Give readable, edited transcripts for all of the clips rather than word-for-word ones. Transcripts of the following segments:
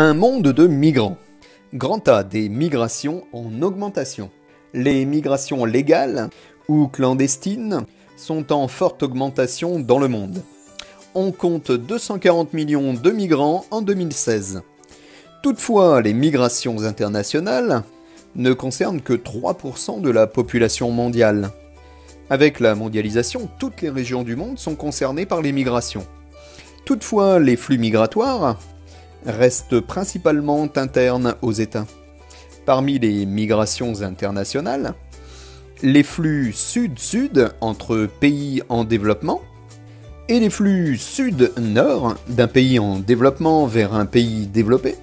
Un monde de migrants. Grand A des migrations en augmentation. Les migrations légales ou clandestines sont en forte augmentation dans le monde. On compte 240 millions de migrants en 2016. Toutefois, les migrations internationales ne concernent que 3% de la population mondiale. Avec la mondialisation, toutes les régions du monde sont concernées par les migrations. Toutefois, les flux migratoires restent principalement internes aux États. Parmi les migrations internationales, les flux sud-sud entre pays en développement et les flux sud-nord d'un pays en développement vers un pays développé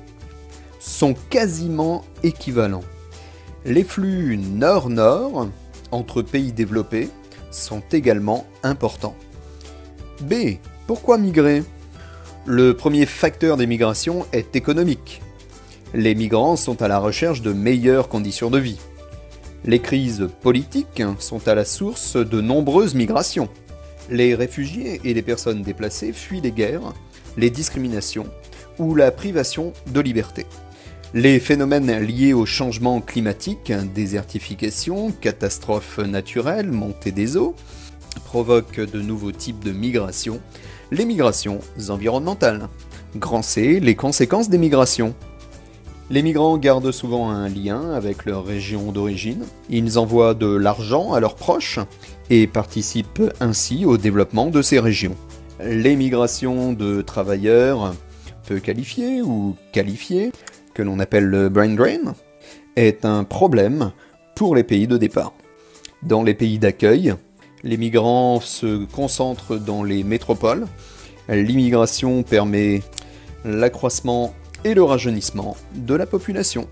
sont quasiment équivalents. Les flux nord-nord entre pays développés sont également importants. B. Pourquoi migrer ? Le premier facteur des migrations est économique. Les migrants sont à la recherche de meilleures conditions de vie. Les crises politiques sont à la source de nombreuses migrations. Les réfugiés et les personnes déplacées fuient les guerres, les discriminations ou la privation de liberté. Les phénomènes liés au changement climatique, désertification, catastrophes naturelles, montée des eaux, provoquent de nouveaux types de migrations, les migrations environnementales. Grand C, les conséquences des migrations. Les migrants gardent souvent un lien avec leur région d'origine, ils envoient de l'argent à leurs proches et participent ainsi au développement de ces régions. Les migrations de travailleurs peu qualifiés ou qualifiés, que l'on appelle le brain drain, est un problème pour les pays de départ. Dans les pays d'accueil, les migrants se concentrent dans les métropoles. L'immigration permet l'accroissement et le rajeunissement de la population.